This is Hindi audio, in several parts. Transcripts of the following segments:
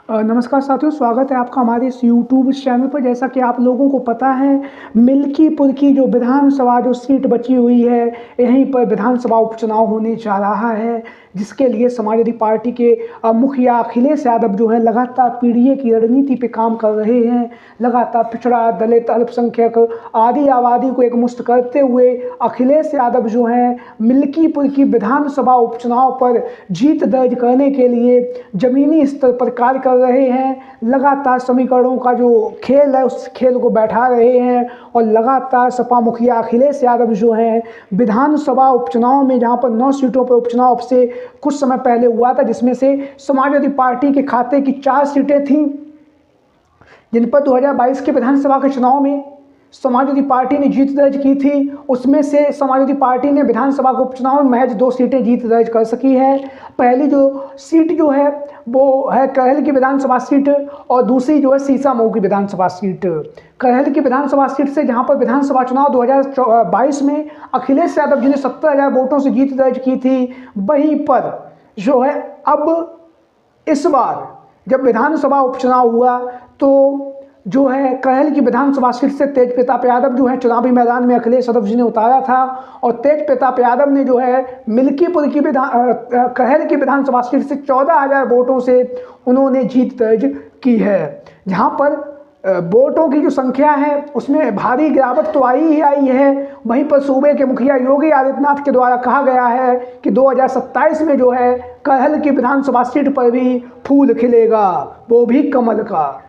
नमस्कार साथियों, स्वागत है आपका हमारे इस यूट्यूब चैनल पर। जैसा कि आप लोगों को पता है, मिल्कीपुर की जो विधानसभा जो सीट बची हुई है, यहीं पर विधानसभा उपचुनाव होने जा रहा है, जिसके लिए समाजवादी पार्टी के मुखिया अखिलेश यादव जो है लगातार पीडीए की रणनीति पे काम कर रहे हैं। लगातार पिछड़ा, दलित, अल्पसंख्यक आदि आबादी को एकमुश्त करते हुए अखिलेश यादव जो है मिल्कीपुर की विधानसभा उपचुनाव पर जीत दर्ज करने के लिए जमीनी स्तर पर कार्य कर रहे हैं। लगातार समीकरणों का जो खेल है उस खेल को बैठा रहे हैं और लगातार सपा मुखिया अखिलेश यादव जो हैं विधानसभा उपचुनाव में, जहां पर 9 सीटों पर उपचुनाव से कुछ समय पहले हुआ था, जिसमें से समाजवादी पार्टी के खाते की 4 सीटें थीं, जिन पर 2022 के विधानसभा के चुनाव में समाजवादी पार्टी ने जीत दर्ज की थी। उसमें से समाजवादी पार्टी ने विधानसभा के उपचुनाव में महज 2 सीटें जीत दर्ज कर सकी है। पहली जो सीट जो है वो है कहल की विधानसभा सीट और दूसरी जो है सीसामऊ की विधानसभा सीट। कहल की विधानसभा सीट से, जहां पर विधानसभा चुनाव 2022 में अखिलेश यादव जी ने 70,000 वोटों से जीत दर्ज की थी, वहीं पर जो है अब इस बार जब विधानसभा उपचुनाव हुआ तो जो है कहल की विधानसभा सीट से तेज प्रताप यादव जो है चुनावी मैदान में अखिलेश यादव जी ने उतारा था और तेज प्रताप यादव ने जो है मिल्कीपुर की कहल की विधानसभा सीट से 14,000 वोटों से उन्होंने जीत दर्ज की है। जहां पर वोटों की जो संख्या है उसमें भारी गिरावट तो आई ही आई है। वहीं पर सूबे के मुखिया योगी आदित्यनाथ के द्वारा कहा गया है कि 2027 में जो है कहल की विधानसभा सीट पर भी फूल खिलेगा, वो भी कमल का।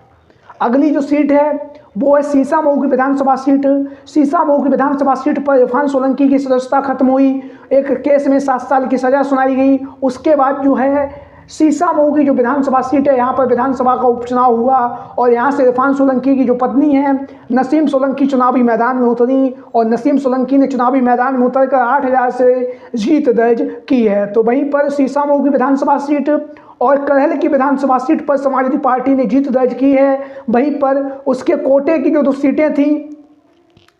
अगली जो सीट है वो है सीसामऊ की विधानसभा सीट। सीसामऊ की विधानसभा सीट पर इरफान सोलंकी की सदस्यता खत्म हुई, एक केस में 7 साल की सजा सुनाई गई। उसके बाद जो है सीसामऊ की जो विधानसभा सीट है, यहाँ पर विधानसभा का उपचुनाव हुआ और यहाँ से इरफान सोलंकी की जो पत्नी है नसीम सोलंकी चुनावी मैदान में उतरी और नसीम सोलंकी ने चुनावी मैदान में उतरकर 8,000 से जीत दर्ज की है। तो वहीं पर सीसामऊ की विधानसभा सीट और कहल की विधानसभा सीट पर समाजवादी पार्टी ने जीत दर्ज की है। वहीं पर उसके कोटे की जो 2 सीटें थीं,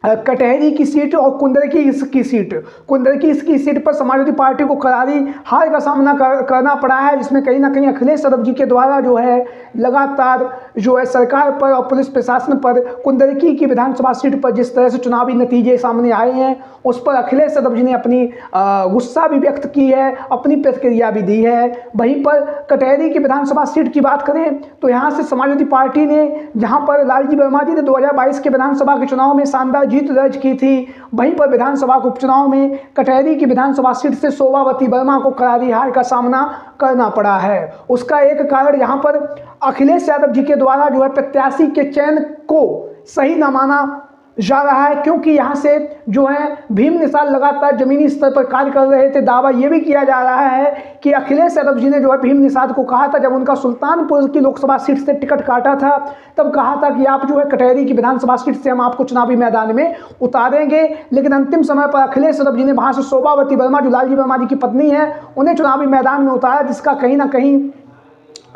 कटहरी की सीट और कुंदरकी की सीट, कुंदरकी की सीट पर समाजवादी पार्टी को करारी हार का सामना करना पड़ा है, जिसमें कहीं ना कहीं अखिलेश यादव जी के द्वारा जो है लगातार जो है सरकार पर और पुलिस प्रशासन पर कुंदरकी की विधानसभा सीट पर जिस तरह से चुनावी नतीजे सामने आए हैं उस पर अखिलेश यादव जी ने अपनी गुस्सा भी व्यक्त की है, अपनी प्रतिक्रिया भी दी है। वहीं पर कटहरी की विधानसभा सीट की बात करें तो यहाँ से समाजवादी पार्टी ने, जहाँ पर लालजी वर्मा जी ने 2022 के विधानसभा के चुनाव में शानदार जीत दर्ज की थी, वहीं पर विधानसभा के उपचुनाव में कटहरी की विधानसभा सीट से शोभावती वर्मा को करारी हार का सामना करना पड़ा है। उसका एक कारण यहाँ पर अखिलेश यादव जी के द्वारा जो है प्रत्याशी के चयन को सही न माना जा रहा है, क्योंकि यहाँ से जो है भीम निषाद लगातार जमीनी स्तर पर कार्य कर रहे थे। दावा ये भी किया जा रहा है कि अखिलेश यादव जी ने जो है भीम निषाद को कहा था, जब उनका सुल्तानपुर की लोकसभा सीट से टिकट काटा था, तब कहा था कि आप जो है कटहरी की विधानसभा सीट से हम आपको चुनावी मैदान में उतारेंगे। लेकिन अंतिम समय पर अखिलेश यादव जी ने वहाँ से शोभावती वर्मा, जो लालजी वर्मा जी की पत्नी है, उन्हें चुनावी मैदान में उतारा, जिसका कहीं ना कहीं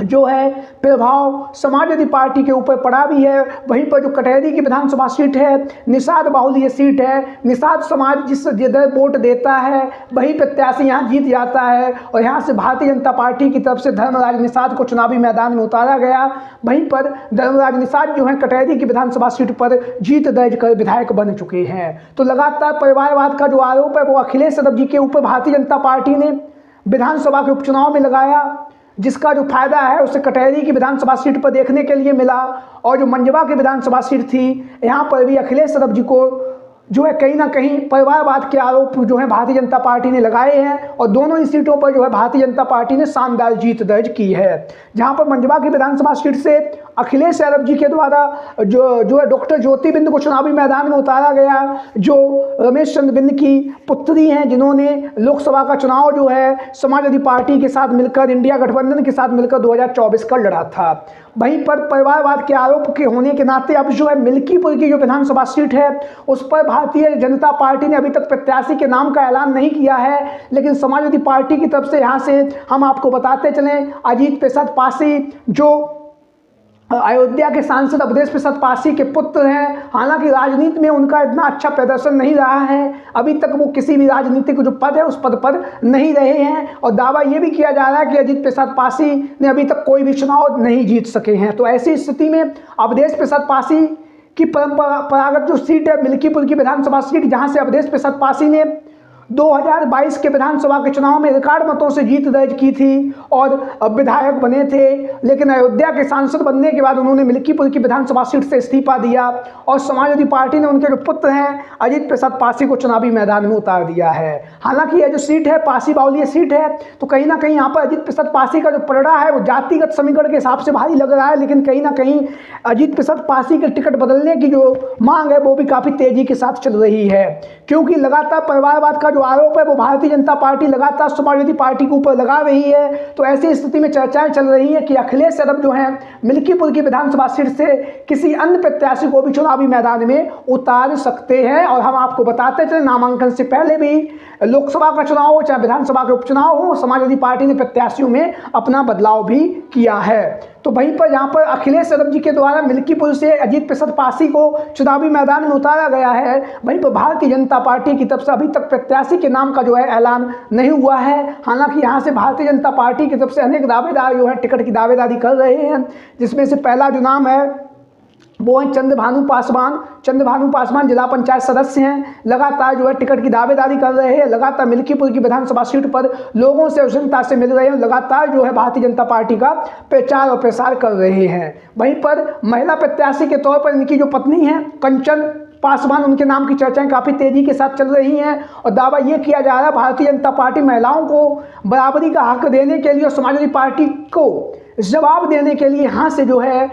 जो है प्रभाव समाजवादी पार्टी के ऊपर पड़ा भी है। वहीं पर जो कटहरी की विधानसभा सीट है, निषाद बाहुल्य सीट है, निषाद समाज जिस जिधर वोट देता है वही प्रत्याशी यहाँ जीत जाता है और यहाँ से भारतीय जनता पार्टी की तरफ से धर्मराज निषाद को चुनावी मैदान में उतारा गया। वहीं पर धर्मराज निषाद जो है कटहरी की विधानसभा सीट पर जीत दर्ज कर विधायक बन चुके हैं। तो लगातार परिवारवाद का जो आरोप है वो अखिलेश यादव जी के ऊपर भारतीय जनता पार्टी ने विधानसभा के उपचुनाव में लगाया, जिसका जो फायदा है उसे कटहरी की विधानसभा सीट पर देखने के लिए मिला। और जो मंजवा की विधानसभा सीट थी, यहाँ पर भी अखिलेश यादव जी को जो है कहीं ना कहीं परिवारवाद के आरोप जो है भारतीय जनता पार्टी ने लगाए हैं और दोनों ही सीटों पर जो है भारतीय जनता पार्टी ने शानदार जीत दर्ज की है। जहां पर मंजवा की विधानसभा सीट से अखिलेश यादव जी के द्वारा जो है डॉक्टर ज्योति बिंद को चुनावी मैदान में उतारा गया, जो रमेश चंद्र बिंद की पुत्री हैं, जिन्होंने लोकसभा का चुनाव जो है समाजवादी पार्टी के साथ मिलकर, इंडिया गठबंधन के साथ मिलकर 2024 का लड़ा था। वहीं पर परिवारवाद के आरोप के होने के नाते अब जो है मिल्कीपुर की जो विधानसभा सीट है उस पर भारतीय जनता पार्टी ने अभी तक प्रत्याशी के नाम का ऐलान नहीं किया है, लेकिन समाजवादी पार्टी की तरफ से यहाँ से हम आपको बताते चलें, अजीत प्रसाद पासी जो अयोध्या के सांसद अवधेश प्रसाद पासी के पुत्र हैं। हालांकि राजनीति में उनका इतना अच्छा प्रदर्शन नहीं रहा है, अभी तक वो किसी भी राजनीतिक जो पद है उस पद पर नहीं रहे हैं, और दावा ये भी किया जा रहा है कि अजीत प्रसाद पासी ने अभी तक कोई भी चुनाव नहीं जीत सके हैं। तो ऐसी स्थिति में अवधेश प्रसाद पासी की परंपरागत जो सीट है मिल्कीपुर की विधानसभा सीट, जहाँ से अवधेश प्रसाद पासी ने 2022 के विधानसभा के चुनाव में रिकॉर्ड मतों से जीत दर्ज की थी और विधायक बने थे, लेकिन अयोध्या के सांसद बनने के बाद उन्होंने मिल्कीपुर की विधानसभा सीट से इस्तीफा दिया और समाजवादी पार्टी ने उनके जो पुत्र हैं अजीत प्रसाद पासी को चुनावी मैदान में उतार दिया है। हालांकि यह जो सीट है पासी बावली सीट है, तो कहीं ना कहीं यहाँ पर अजीत प्रसाद पासी का जो पलड़ा है वो जातिगत समीकरण के हिसाब से भारी लग रहा है, लेकिन कहीं ना कहीं अजीत प्रसाद पासी के टिकट बदलने की जो मांग है वो भी काफ़ी तेजी के साथ चल रही है, क्योंकि लगातार परिवारवाद का जो आरोप है वो भारतीय जनता पार्टी लगातार समाजवादी पार्टी के ऊपर लगा रही है। तो ऐसी स्थिति में चर्चाएं चल रही हैं कि अखिलेश यादव जो हैं मिल्कीपुर की विधानसभा सीट से किसी अन्य प्रत्याशी को भी चुनावी मैदान में उतार सकते हैं। और हम आपको बताते चले, नामांकन से पहले भी लोकसभा का चुनाव हो चाहे विधानसभा के उपचुनाव हो, समाजवादी पार्टी ने प्रत्याशियों में अपना बदलाव भी किया है। तो वहीं पर यहाँ पर अखिलेश यादव जी के द्वारा मिल्कीपुर से अजीत प्रसाद पासी को चुनावी मैदान में उतारा गया है। वहीं पर भारतीय जनता पार्टी की तरफ से अभी तक प्रत्याशी के नाम का जो है ऐलान नहीं हुआ है। हालांकि यहाँ से भारतीय जनता पार्टी की तरफ से अनेक दावेदार जो है टिकट की दावेदारी कर रहे हैं, जिसमें से पहला जो नाम है वो है चंद्रभानु पासवान जिला पंचायत सदस्य हैं, लगातार जो है टिकट की दावेदारी कर रहे हैं, लगातार मिल्कीपुर की विधानसभा सीट पर लोगों से जनता से मिल रहे हैं, लगातार जो है भारतीय जनता पार्टी का प्रचार और प्रसार कर रहे हैं। वहीं पर महिला प्रत्याशी के तौर पर इनकी जो पत्नी है कंचन पासवान, उनके नाम की चर्चाएं काफ़ी तेजी के साथ चल रही हैं और दावा ये किया जा रहा है भारतीय जनता पार्टी महिलाओं को बराबरी का हक देने के लिए और समाजवादी पार्टी को जवाब देने के लिए यहाँ से जो है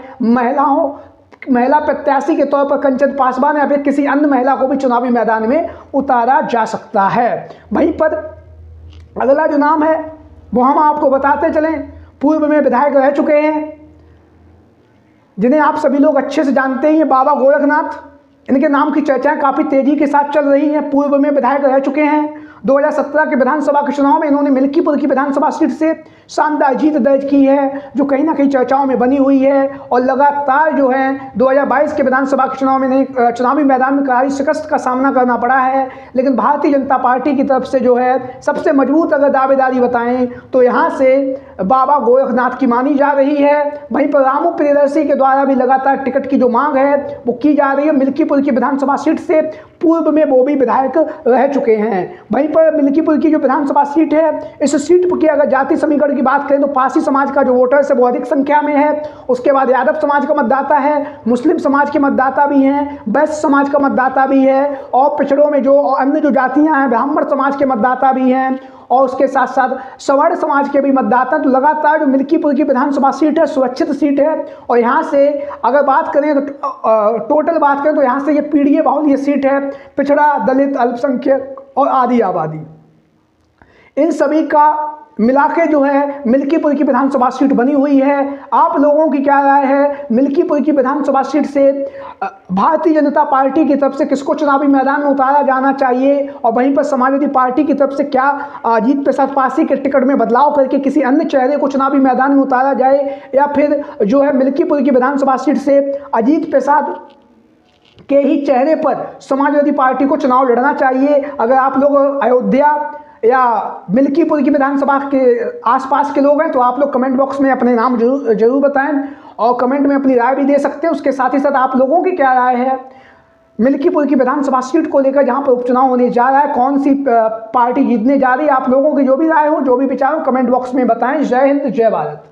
महिला प्रत्याशी के तौर पर कंचन पासवान या फिर किसी अन्य महिला को भी चुनावी मैदान में उतारा जा सकता है। वहीं पर अगला जो नाम है वो हम आपको बताते चलें, पूर्व में विधायक रह चुके हैं, जिन्हें आप सभी लोग अच्छे से जानते ही हैं, बाबा गोरखनाथ। इनके नाम की चर्चाएं काफ़ी तेजी के साथ चल रही हैं। पूर्व में विधायक रह चुके हैं। 2017 के विधानसभा के चुनाव में इन्होंने मिल्कीपुर की विधानसभा सीट से शानदार जीत दर्ज की है, जो कहीं ना कहीं चर्चाओं में बनी हुई है और लगातार जो है 2022 के विधानसभा के चुनाव में चुनावी मैदान में करारी शिकस्त का सामना करना पड़ा है। लेकिन भारतीय जनता पार्टी की तरफ से जो है सबसे मजबूत अगर दावेदारी बताएं तो यहाँ से बाबा गोरखनाथ की मानी जा रही है। वहीं पर रामू प्रियदर्शी के द्वारा भी लगातार टिकट की जो मांग है वो की जा रही है। मिल्कीपुर की विधानसभा सीट से पूर्व में वो भी विधायक रह चुके हैं। वहीं पर मिल्कीपुर की जो विधानसभा सीट है, इस सीट की अगर जाति समीकरण की बात करें तो पासी समाज का जो वोटर्स है वो अधिक संख्या में है। उसके बाद यादव समाज का मतदाता है, मुस्लिम समाज के मतदाता भी हैं, वैश्य समाज का मतदाता भी है और पिछड़ों में जो अन्य जो जातियाँ हैं ब्राह्मण समाज के मतदाता भी हैं और उसके साथ साथ सवर्ण समाज के भी मतदाता। तो लगातार जो मिल्कीपुर की विधानसभा सीट है सुरक्षित सीट है और यहाँ से अगर बात करें तो टोटल बात करें तो यहाँ से ये पीढ़ी बाहुल्य सीट है, पिछड़ा, दलित, अल्पसंख्यक और आदि आबादी, इन सभी का मिला के जो है मिल्कीपुर की विधानसभा सीट बनी हुई है। आप लोगों की क्या राय है? मिल्कीपुर की विधानसभा सीट से भारतीय जनता पार्टी की तरफ से किसको चुनावी मैदान में उतारा जाना चाहिए और वहीं पर समाजवादी पार्टी की तरफ से क्या अजीत प्रसाद पासी के टिकट में बदलाव करके किसी अन्य चेहरे को चुनावी मैदान में उतारा जाए या फिर जो है मिल्कीपुर की विधानसभा सीट से अजीत प्रसाद के ही चेहरे पर समाजवादी पार्टी को चुनाव लड़ना चाहिए? अगर आप लोग अयोध्या या मिल्कीपुर की विधानसभा के आसपास के लोग हैं तो आप लोग कमेंट बॉक्स में अपने नाम जरूर बताएं और कमेंट में अपनी राय भी दे सकते हैं। उसके साथ ही साथ आप लोगों की क्या राय है मिल्कीपुर की विधानसभा सीट को लेकर, जहां पर उपचुनाव होने जा रहा है, कौन सी पार्टी जीतने जा रही है? आप लोगों की जो भी राय हो, जो भी विचार हो, कमेंट बॉक्स में बताएं। जय हिंद, जय भारत।